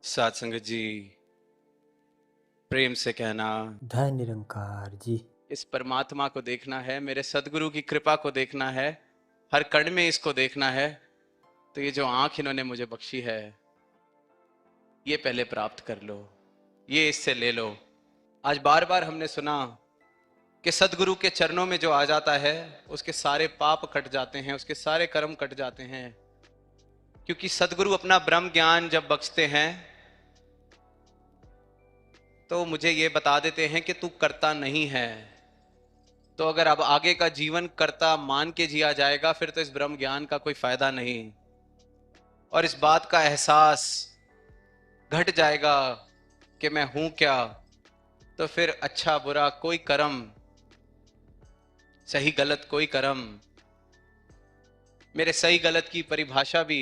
साथ संगत जी, प्रेम से कहना, धन निरंकार जी। इस परमात्मा को देखना है, मेरे सदगुरु की कृपा को देखना है, हर कण में इसको देखना है। तो ये जो आंख इन्होंने मुझे बख्शी है, ये पहले प्राप्त कर लो, ये इससे ले लो। आज बार बार हमने सुना कि सदगुरु के चरणों में जो आ जाता है, उसके सारे पाप कट जाते हैं, उसके सारे कर्म कट जाते हैं। क्योंकि सदगुरु अपना ब्रह्म ज्ञान जब बख्शते हैं तो मुझे ये बता देते हैं कि तू करता नहीं है। तो अगर अब आगे का जीवन कर्ता मान के जिया जाएगा, फिर तो इस ब्रह्म ज्ञान का कोई फायदा नहीं। और इस बात का एहसास घट जाएगा कि मैं हूं क्या, तो फिर अच्छा बुरा कोई कर्म, सही गलत कोई कर्म, मेरे सही गलत की परिभाषा भी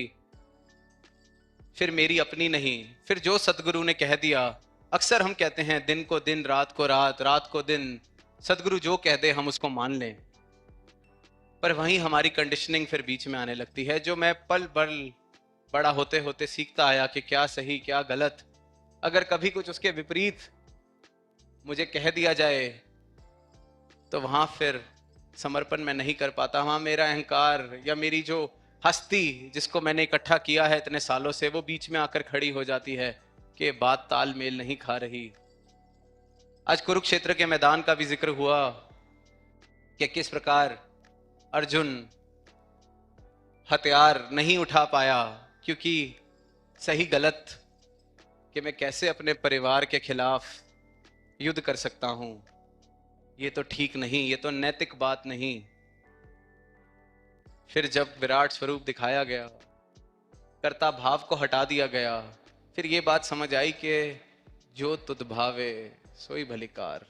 फिर मेरी अपनी नहीं। फिर जो सतगुरु ने कह दिया, अक्सर हम कहते हैं दिन को दिन, रात को रात, रात को दिन, सतगुरु जो कह दे हम उसको मान लें। पर वहीं हमारी कंडीशनिंग फिर बीच में आने लगती है, जो मैं पल पल बड़ा होते होते सीखता आया कि क्या सही क्या गलत। अगर कभी कुछ उसके विपरीत मुझे कह दिया जाए तो वहां फिर समर्पण मैं नहीं कर पाता। वहां मेरा अहंकार या मेरी जो हस्ती जिसको मैंने इकट्ठा किया है इतने सालों से, वो बीच में आकर खड़ी हो जाती है कि बात तालमेल नहीं खा रही। आज कुरुक्षेत्र के मैदान का भी जिक्र हुआ कि किस प्रकार अर्जुन हथियार नहीं उठा पाया, क्योंकि सही गलत कि मैं कैसे अपने परिवार के खिलाफ युद्ध कर सकता हूं, ये तो ठीक नहीं, ये तो नैतिक बात नहीं। फिर जब विराट स्वरूप दिखाया गया, कर्ता भाव को हटा दिया गया, फिर ये बात समझ आई कि जो तुद भावे सोई भलिकार,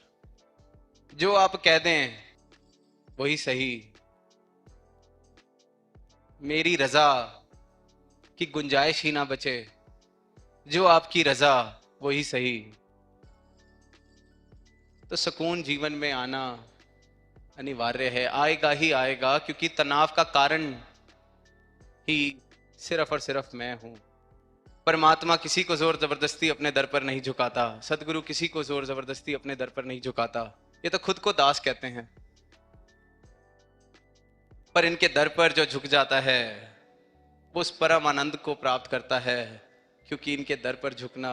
जो आप कह दें वही सही, मेरी रजा की गुंजाइश ही ना बचे, जो आपकी रजा वही सही। तो सुकून जीवन में आना अनिवार्य है, आएगा ही आएगा, क्योंकि तनाव का कारण ही सिर्फ और सिर्फ मैं हूं। परमात्मा किसी को जोर जबरदस्ती अपने दर पर नहीं झुकाता, सदगुरु किसी को जोर जबरदस्ती अपने दर पर नहीं झुकाता। ये तो खुद को दास कहते हैं। पर इनके दर पर जो झुक जाता है वो उस परम आनंद को प्राप्त करता है, क्योंकि इनके दर पर झुकना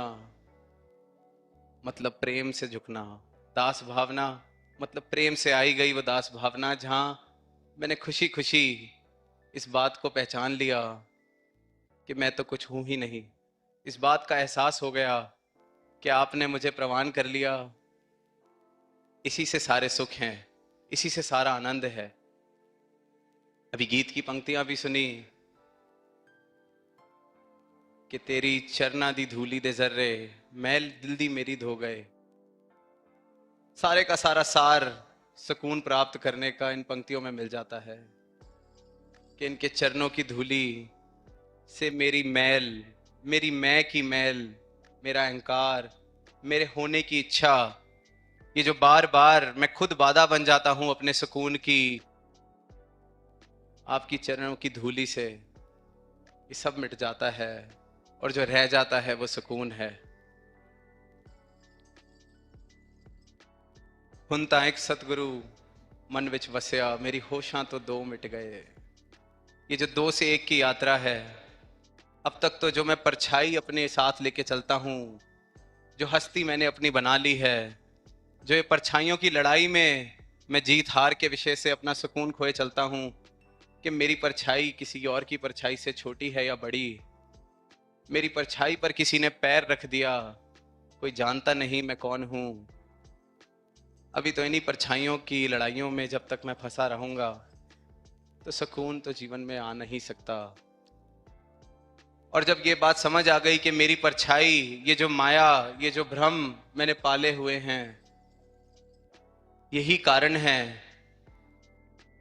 मतलब प्रेम से झुकना। दास भावना मतलब प्रेम से आई गई वो दास भावना, जहां मैंने खुशी खुशी इस बात को पहचान लिया कि मैं तो कुछ हूं ही नहीं। इस बात का एहसास हो गया कि आपने मुझे प्रवान कर लिया, इसी से सारे सुख हैं, इसी से सारा आनंद है। अभी गीत की पंक्तियां भी सुनी कि तेरी चरना दी धूली दे जर्रे, मैल दिल दी मेरी धो गए। सारे का सारा सार सुकून प्राप्त करने का इन पंक्तियों में मिल जाता है कि इनके चरणों की धूली से मेरी मैल, मेरी मैं की मैल, मेरा अहंकार, मेरे होने की इच्छा, ये जो बार बार मैं खुद बाधा बन जाता हूं अपने सुकून की, आपकी चरणों की धूली से ये सब मिट जाता है। और जो रह जाता है वो सुकून है। हुन तां एक सतगुरु मन विच वसिया, मेरी होशां तो दो मिट गए। ये जो दो से एक की यात्रा है, अब तक तो जो मैं परछाई अपने साथ लेके चलता हूं, जो हस्ती मैंने अपनी बना ली है, जो ये परछाइयों की लड़ाई में मैं जीत हार के विषय से अपना सुकून खोए चलता हूं कि मेरी परछाई किसी और की परछाई से छोटी है या बड़ी, मेरी परछाई पर किसी ने पैर रख दिया, कोई जानता नहीं मैं कौन हूं। अभी तो इन्हीं परछाइयों की लड़ाइयों में जब तक मैं फंसा रहूंगा तो सुकून तो जीवन में आ नहीं सकता। और जब ये बात समझ आ गई कि मेरी परछाई, ये जो माया, ये जो भ्रम मैंने पाले हुए हैं, यही कारण है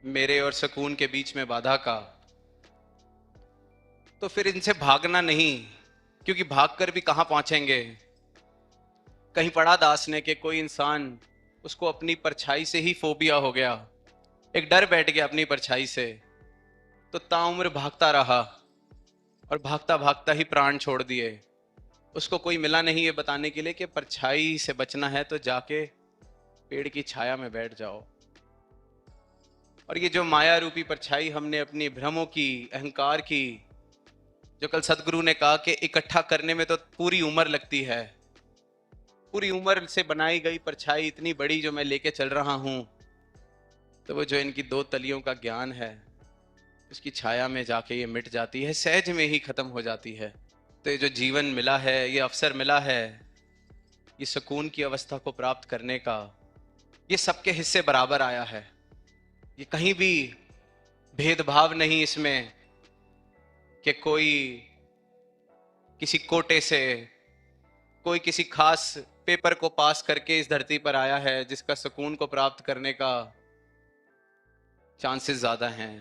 मेरे और सुकून के बीच में बाधा का, तो फिर इनसे भागना नहीं, क्योंकि भागकर भी कहां पहुंचेंगे। कहीं पढ़ा दास ने कि कोई इंसान, उसको अपनी परछाई से ही फोबिया हो गया, एक डर बैठ गया अपनी परछाई से, तो ताउम्र भागता रहा और भागता भागता ही प्राण छोड़ दिए। उसको कोई मिला नहीं ये बताने के लिए कि परछाई से बचना है तो जाके पेड़ की छाया में बैठ जाओ। और ये जो माया रूपी परछाई हमने अपनी भ्रमों की, अहंकार की, जो कल सदगुरु ने कहा कि इकट्ठा करने में तो पूरी उम्र लगती है, पूरी उम्र से बनाई गई परछाई इतनी बड़ी जो मैं लेके चल रहा हूं, तो वो जो इनकी दो तलियों का ज्ञान है उसकी छाया में जाके ये मिट जाती है, सहज में ही खत्म हो जाती है। तो ये जो जीवन मिला है, ये अवसर मिला है, ये सुकून की अवस्था को प्राप्त करने का, ये सबके हिस्से बराबर आया है। ये कहीं भी भेदभाव नहीं इसमें कि कोई किसी कोटे से, कोई किसी खास पेपर को पास करके इस धरती पर आया है जिसका सुकून को प्राप्त करने का चांसेस ज्यादा हैं।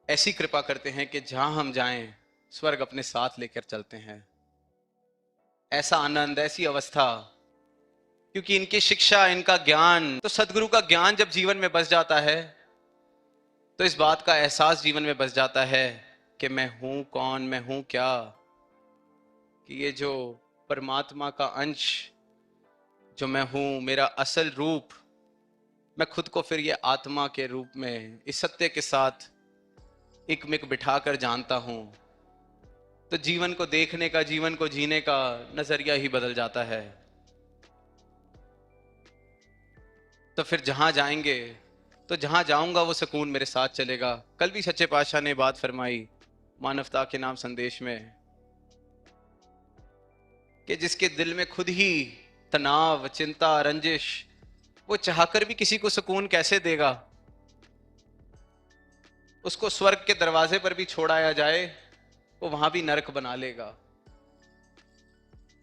ऐसी कृपा करते हैं कि जहां हम जाएं स्वर्ग अपने साथ लेकर चलते हैं। ऐसा आनंद, ऐसी अवस्था, क्योंकि इनकी शिक्षा, इनका ज्ञान, तो सदगुरु का ज्ञान जब जीवन में बस जाता है तो इस बात का एहसास जीवन में बस जाता है कि मैं हूं कौन, मैं हूं क्या, कि ये जो परमात्मा का अंश जो मैं हूं, मेरा असल रूप, मैं खुद को फिर ये आत्मा के रूप में इस सत्य के साथ एक मिक बिठाकर जानता हूं, तो जीवन को देखने का, जीवन को जीने का नजरिया ही बदल जाता है। तो फिर जहां जाएंगे, तो जहां जाऊंगा वो सुकून मेरे साथ चलेगा। कल भी सच्चे पातशाह ने बात फरमाई मानवता के नाम संदेश में कि जिसके दिल में खुद ही तनाव, चिंता, रंजिश, वो चाहकर भी किसी को सुकून कैसे देगा। उसको स्वर्ग के दरवाजे पर भी छोड़ाया जाए वो वहां भी नरक बना लेगा।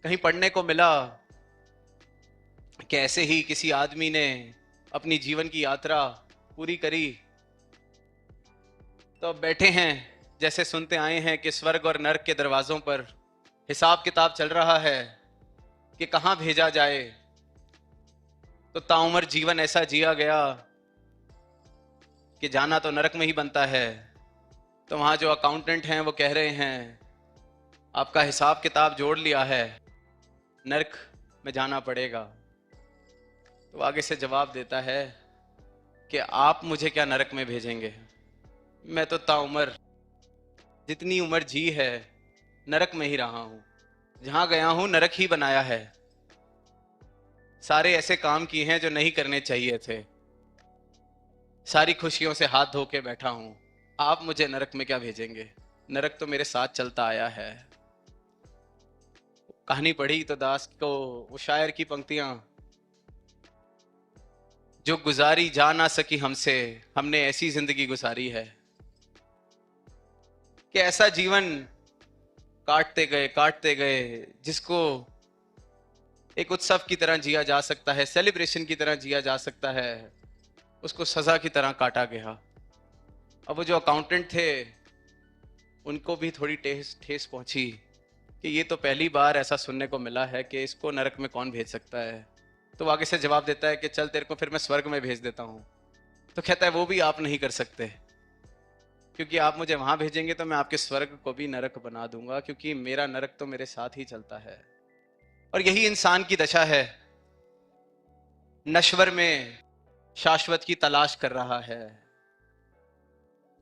कहीं पढ़ने को मिला कि ऐसे ही किसी आदमी ने अपनी जीवन की यात्रा पूरी करी, तो अब बैठे हैं, जैसे सुनते आए हैं कि स्वर्ग और नरक के दरवाजों पर हिसाब किताब चल रहा है कि कहां भेजा जाए। तो ताउमर जीवन ऐसा जिया गया कि जाना तो नरक में ही बनता है। तो वहां जो अकाउंटेंट हैं वो कह रहे हैं आपका हिसाब किताब जोड़ लिया है, नरक में जाना पड़ेगा। तो आगे से जवाब देता है कि आप मुझे क्या नरक में भेजेंगे, मैं तो ताउमर जितनी उम्र जी है नरक में ही रहा हूं, जहां गया हूं नरक ही बनाया है। सारे ऐसे काम किए हैं जो नहीं करने चाहिए थे, सारी खुशियों से हाथ धो के बैठा हूं, आप मुझे नरक में क्या भेजेंगे, नरक तो मेरे साथ चलता आया है। कहानी पढ़ी तो दास को वो शायर की पंक्तियां, जो गुजारी जा ना सकी हमसे, हमने ऐसी जिंदगी गुजारी है, कि ऐसा जीवन काटते गए जिसको एक उत्सव की तरह जिया जा सकता है, सेलिब्रेशन की तरह जिया जा सकता है, उसको सजा की तरह काटा गया। अब वो जो अकाउंटेंट थे उनको भी थोड़ी ठेस पहुंची कि ये तो पहली बार ऐसा सुनने को मिला है कि इसको नरक में कौन भेज सकता है। तो आगे से जवाब देता है कि चल तेरे को फिर मैं स्वर्ग में भेज देता हूं। तो कहता है वो भी आप नहीं कर सकते, क्योंकि आप मुझे वहां भेजेंगे तो मैं आपके स्वर्ग को भी नरक बना दूंगा, क्योंकि मेरा नरक तो मेरे साथ ही चलता है। और यही इंसान की दशा है, नश्वर में शाश्वत की तलाश कर रहा है,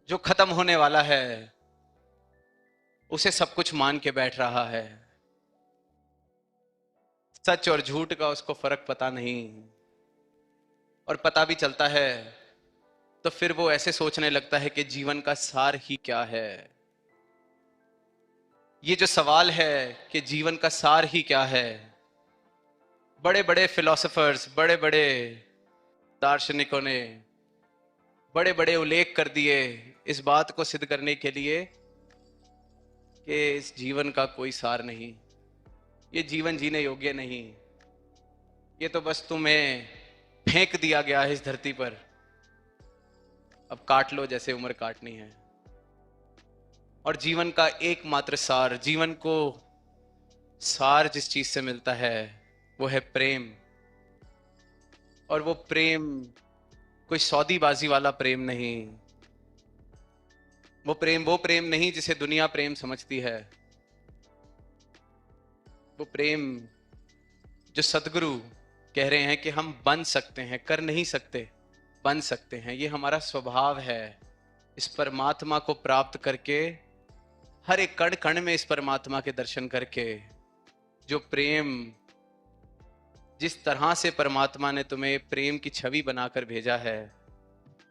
जो खत्म होने वाला है उसे सब कुछ मान के बैठ रहा है, सच और झूठ का उसको फर्क पता नहीं, और पता भी चलता है तो फिर वो ऐसे सोचने लगता है कि जीवन का सार ही क्या है। ये जो सवाल है कि जीवन का सार ही क्या है, बड़े बड़े फिलोसोफर्स, बड़े बड़े दार्शनिकों ने बड़े बड़े उल्लेख कर दिए इस बात को सिद्ध करने के लिए कि इस जीवन का कोई सार नहीं, ये जीवन जीने योग्य नहीं, ये तो बस तुम्हें फेंक दिया गया है इस धरती पर, अब काट लो जैसे उम्र काटनी है। और जीवन का एकमात्र सार, जीवन को सार जिस चीज से मिलता है वो है प्रेम। और वो प्रेम कोई सौदीबाजी वाला प्रेम नहीं, वो प्रेम नहीं जिसे दुनिया प्रेम समझती है। वो प्रेम जो सदगुरु कह रहे हैं कि हम बन सकते हैं, कर नहीं सकते, बन सकते हैं। ये हमारा स्वभाव है। इस परमात्मा को प्राप्त करके, हर एक कण कण में इस परमात्मा के दर्शन करके, जो प्रेम, जिस तरह से परमात्मा ने तुम्हें प्रेम की छवि बनाकर भेजा है,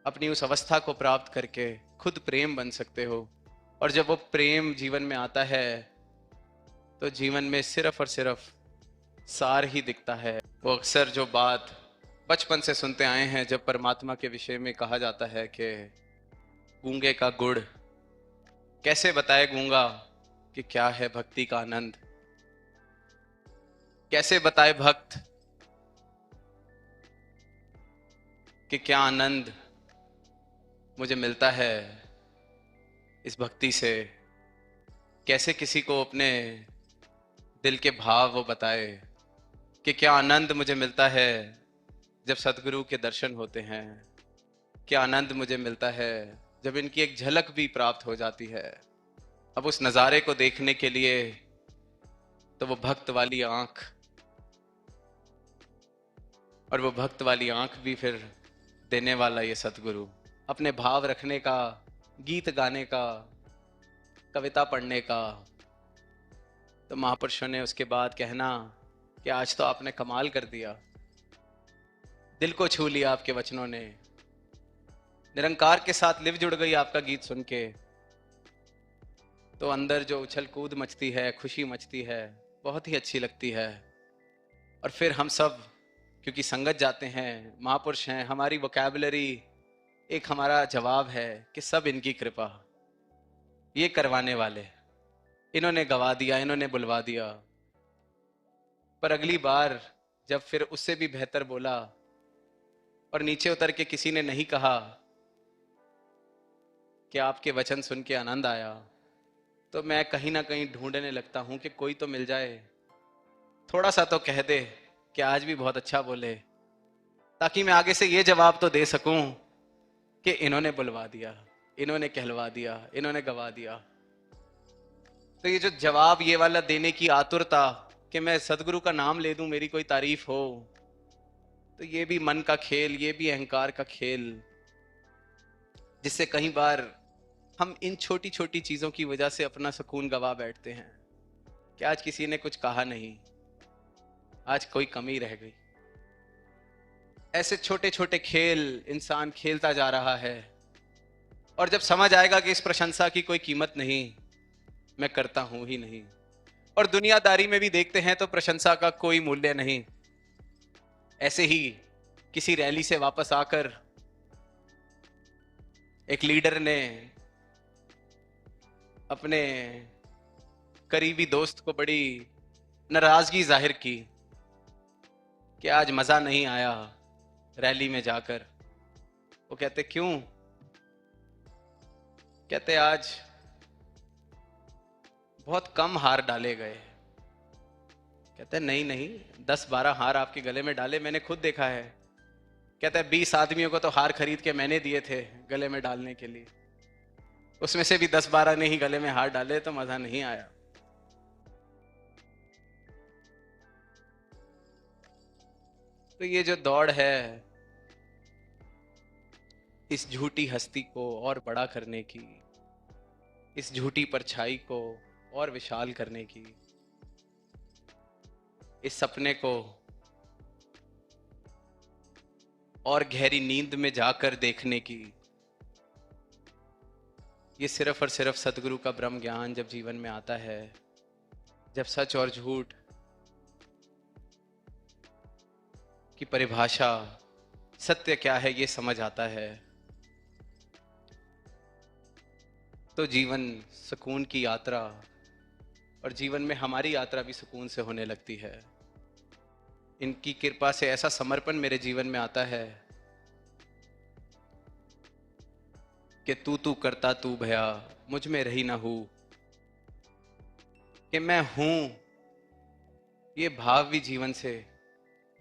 अपनी उस अवस्था को प्राप्त करके खुद प्रेम बन सकते हो। और जब वो प्रेम जीवन में आता है तो जीवन में सिर्फ और सिर्फ सार ही दिखता है। वो अक्सर जो बात बचपन से सुनते आए हैं, जब परमात्मा के विषय में कहा जाता है कि गूंगे का गुड़, कैसे बताए गूंगा कि क्या है भक्ति का आनंद, कैसे बताए भक्त कि क्या आनंद मुझे मिलता है इस भक्ति से। कैसे किसी को अपने दिल के भाव वो बताए कि क्या आनंद मुझे मिलता है जब सदगुरु के दर्शन होते हैं, क्या आनंद मुझे मिलता है जब इनकी एक झलक भी प्राप्त हो जाती है। अब उस नज़ारे को देखने के लिए तो वो भक्त वाली आंख, और वो भक्त वाली आंख भी फिर देने वाला ये सतगुरु, अपने भाव रखने का, गीत गाने का, कविता पढ़ने का। तो महापुरुषों ने उसके बाद कहना कि आज तो आपने कमाल कर दिया, दिल को छू लिया आपके वचनों ने, निरंकार के साथ लिव जुड़ गई आपका गीत सुन के। तो अंदर जो उछल कूद मचती है, खुशी मचती है, बहुत ही अच्छी लगती है। और फिर हम सब, क्योंकि संगत जाते हैं, महापुरुष हैं, हमारी वोकैबुलरी, एक हमारा जवाब है कि सब इनकी कृपा, ये करवाने वाले, इन्होंने गवा दिया, इन्होंने बुलवा दिया। पर अगली बार जब फिर उससे भी बेहतर बोला और नीचे उतर के किसी ने नहीं कहा कि आपके वचन सुन के आनंद आया, तो मैं कहीं ना कहीं ढूंढने लगता हूं कि कोई तो मिल जाए, थोड़ा सा तो कह दे कि आज भी बहुत अच्छा बोले, ताकि मैं आगे से ये जवाब तो दे सकूं कि इन्होंने बुलवा दिया, इन्होंने कहलवा दिया, इन्होंने गवा दिया। तो ये जो जवाब ये वाला देने की आतुरता कि मैं सदगुरु का नाम ले दूं, मेरी कोई तारीफ हो, तो ये भी मन का खेल, ये भी अहंकार का खेल, जिससे कई बार हम इन छोटी छोटी चीजों की वजह से अपना सुकून गवा बैठते हैं कि आज किसी ने कुछ कहा नहीं, आज कोई कमी रह गई। ऐसे छोटे छोटे खेल इंसान खेलता जा रहा है, और जब समझ आएगा कि इस प्रशंसा की कोई कीमत नहीं, मैं करता हूं ही नहीं। और दुनियादारी में भी देखते हैं तो प्रशंसा का कोई मूल्य नहीं। ऐसे ही किसी रैली से वापस आकर एक लीडर ने अपने करीबी दोस्त को बड़ी नाराजगी जाहिर की कि आज मजा नहीं आया रैली में जाकर। वो कहते क्यों? कहते आज बहुत कम हार डाले गए। कहते नहीं नहीं, 10-12 हार आपके गले में डाले, मैंने खुद देखा है। कहता है 20 आदमियों को तो हार खरीद के मैंने दिए थे गले में डालने के लिए, उसमें से भी 10-12 ने ही गले में हार डाले, तो मजा नहीं आया। तो ये जो दौड़ है इस झूठी हस्ती को और बड़ा करने की, इस झूठी परछाई को और विशाल करने की, इस सपने को और गहरी नींद में जाकर देखने की, ये सिर्फ और सिर्फ सतगुरु का ब्रह्म ज्ञान जब जीवन में आता है, जब सच और झूठ की परिभाषा, सत्य क्या है ये समझ आता है, तो जीवन सुकून की यात्रा, और जीवन में हमारी यात्रा भी सुकून से होने लगती है। इनकी कृपा से ऐसा समर्पण मेरे जीवन में आता है कि तू करता तू भया मुझ में रही ना हूं, कि मैं हूं, ये भाव भी जीवन से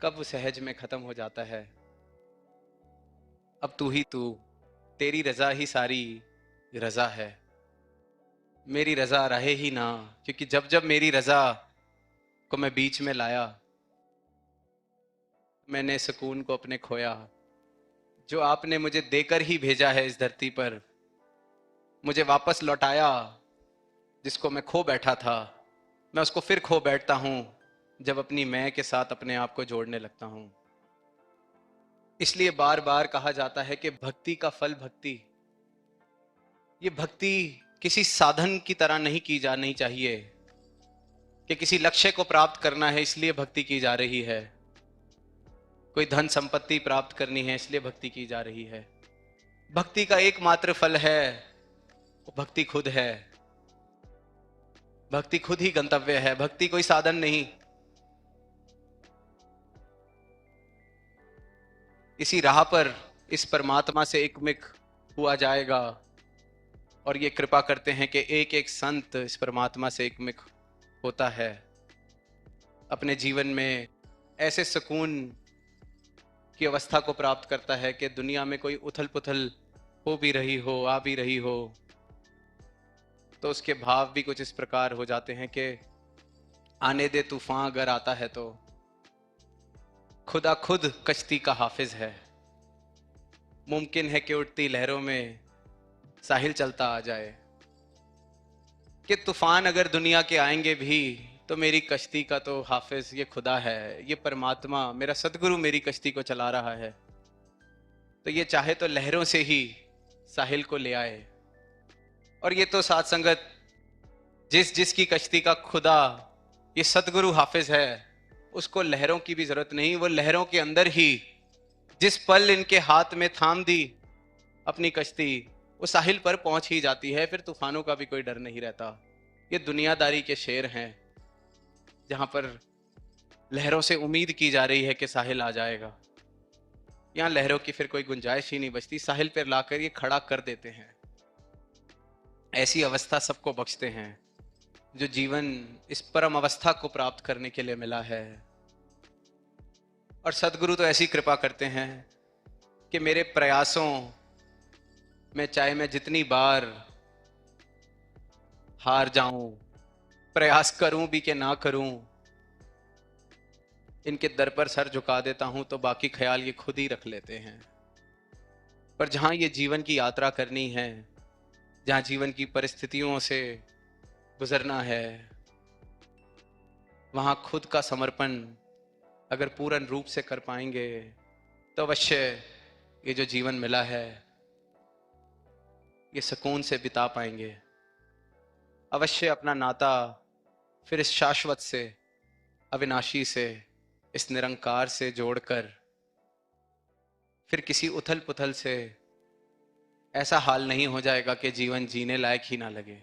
कब सहज में खत्म हो जाता है। अब तू ही तू, तेरी रजा ही सारी रजा है, मेरी रजा रहे ही ना, क्योंकि जब जब मेरी रजा को मैं बीच में लाया, मैंने सुकून को अपने खोया। जो आपने मुझे देकर ही भेजा है इस धरती पर, मुझे वापस लौटाया। जिसको मैं खो बैठा था, मैं उसको फिर खो बैठता हूं जब अपनी मैं के साथ अपने आप को जोड़ने लगता हूं। इसलिए बार बार कहा जाता है कि भक्ति का फल भक्ति। ये भक्ति किसी साधन की तरह नहीं की जानी चाहिए कि किसी लक्ष्य को प्राप्त करना है इसलिए भक्ति की जा रही है, कोई धन संपत्ति प्राप्त करनी है इसलिए भक्ति की जा रही है। भक्ति का एकमात्र फल है, वो भक्ति खुद है। भक्ति खुद ही गंतव्य है, भक्ति कोई साधन नहीं। इसी राह पर इस परमात्मा से एकमिक हुआ जाएगा। और ये कृपा करते हैं कि एक एक संत इस परमात्मा से एकमिक होता है, अपने जीवन में ऐसे सुकून की अवस्था को प्राप्त करता है कि दुनिया में कोई उथल पुथल हो भी रही हो, आ भी रही हो, तो उसके भाव भी कुछ इस प्रकार हो जाते हैं कि आने दे तूफान अगर आता है तो खुदा खुद कश्ती का हाफिज है। मुमकिन है कि उठती लहरों में साहिल चलता आ जाए, कि तूफान अगर दुनिया के आएंगे भी तो मेरी कश्ती का तो हाफिज ये खुदा है, ये परमात्मा मेरा सदगुरु मेरी कश्ती को चला रहा है। तो ये चाहे तो लहरों से ही साहिल को ले आए। और ये तो साथ संगत जिसकी कश्ती का खुदा ये सदगुरु हाफिज है, उसको लहरों की भी जरूरत नहीं। वो लहरों के अंदर ही जिस पल इनके हाथ में थाम दी अपनी कश्ती, वो साहिल पर पहुंच ही जाती है। फिर तूफानों का भी कोई डर नहीं रहता। ये दुनियादारी के शेर हैं जहां पर लहरों से उम्मीद की जा रही है कि साहिल आ जाएगा। यहां लहरों की फिर कोई गुंजाइश ही नहीं बचती, साहिल पर लाकर ये खड़ा कर देते हैं। ऐसी अवस्था सबको बख्शते हैं जो जीवन इस परम अवस्था को प्राप्त करने के लिए मिला है। और सदगुरु तो ऐसी कृपा करते हैं कि मेरे प्रयासों में चाहे मैं जितनी बार हार जाऊं, प्रयास करूं भी कि ना करूं, इनके दर पर सर झुका देता हूं तो बाकी ख्याल ये खुद ही रख लेते हैं। पर जहां ये जीवन की यात्रा करनी है, जहां जीवन की परिस्थितियों से गुजरना है, वहां खुद का समर्पण अगर पूर्ण रूप से कर पाएंगे तो अवश्य ये जो जीवन मिला है ये सुकून से बिता पाएंगे। अवश्य अपना नाता फिर इस शाश्वत से, अविनाशी से, इस निरंकार से जोड़कर फिर किसी उथल पुथल से ऐसा हाल नहीं हो जाएगा कि जीवन जीने लायक ही ना लगे।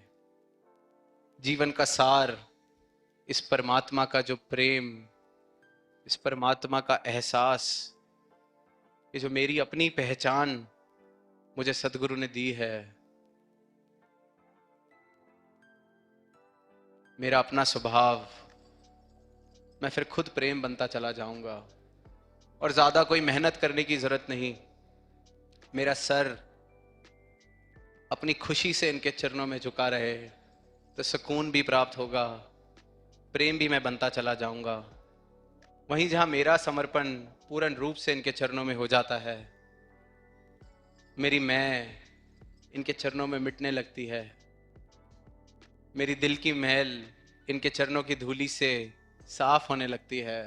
जीवन का सार इस परमात्मा का जो प्रेम, इस परमात्मा का एहसास, ये जो मेरी अपनी पहचान मुझे सदगुरु ने दी है, मेरा अपना स्वभाव, मैं फिर खुद प्रेम बनता चला जाऊंगा। और ज्यादा कोई मेहनत करने की जरूरत नहीं। मेरा सर अपनी खुशी से इनके चरणों में झुका रहे तो सुकून भी प्राप्त होगा, प्रेम भी मैं बनता चला जाऊंगा। वहीं जहां मेरा समर्पण पूर्ण रूप से इनके चरणों में हो जाता है, मेरी मैं इनके चरणों में मिटने लगती है, मेरी दिल की मैल इनके चरणों की धूली से साफ होने लगती है,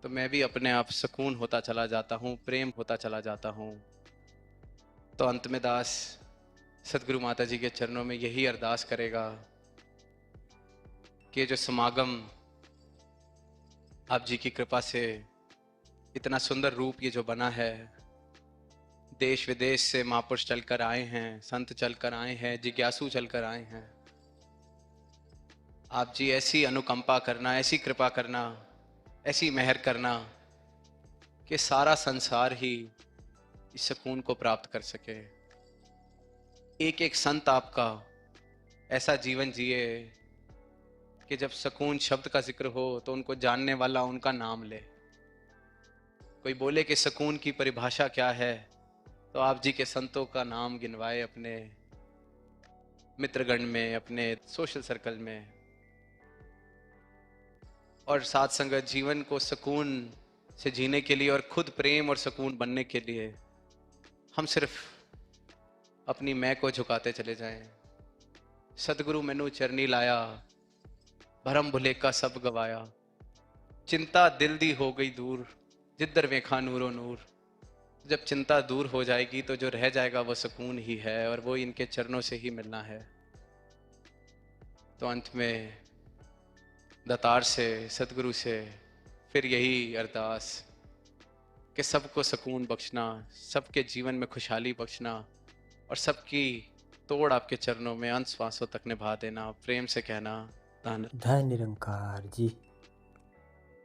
तो मैं भी अपने आप सुकून होता चला जाता हूँ, प्रेम होता चला जाता हूँ। तो अंत में दास सदगुरु माता जी के चरणों में यही अरदास करेगा कि जो समागम आप जी की कृपा से इतना सुंदर रूप ये जो बना है, देश विदेश से महापुरुष चलकर आए हैं, संत चलकर आए हैं, जिज्ञासु चलकर आए हैं। आप जी ऐसी अनुकंपा करना, ऐसी कृपा करना, ऐसी मेहर करना कि सारा संसार ही इस सुकून को प्राप्त कर सके। एक एक संत आपका ऐसा जीवन जिए कि जब सुकून शब्द का जिक्र हो तो उनको जानने वाला उनका नाम ले। कोई बोले कि सुकून की परिभाषा क्या है, तो आप जी के संतों का नाम गिनवाए अपने मित्रगण में, अपने सोशल सर्कल में। और साथ संगत जीवन को सुकून से जीने के लिए और खुद प्रेम और सुकून बनने के लिए हम सिर्फ अपनी मैं को झुकाते चले जाएं। सतगुरु मैनू चरनी लाया, भरम भुलेखा सब गवाया, चिंता दिल दी हो गई दूर, जिधर वेखा नूरो नूर। जब चिंता दूर हो जाएगी तो जो रह जाएगा वो सुकून ही है, और वो इनके चरणों से ही मिलना है। तो अंत में दातार से, सतगुरु से फिर यही अरदास कि सबको सुकून बख्शना, सबके जीवन में खुशहाली बख्शना, और सबकी तोड़ आपके चरणों में अंत श्वासों तक निभा देना। प्रेम से कहना धन। धन निरंकार जी।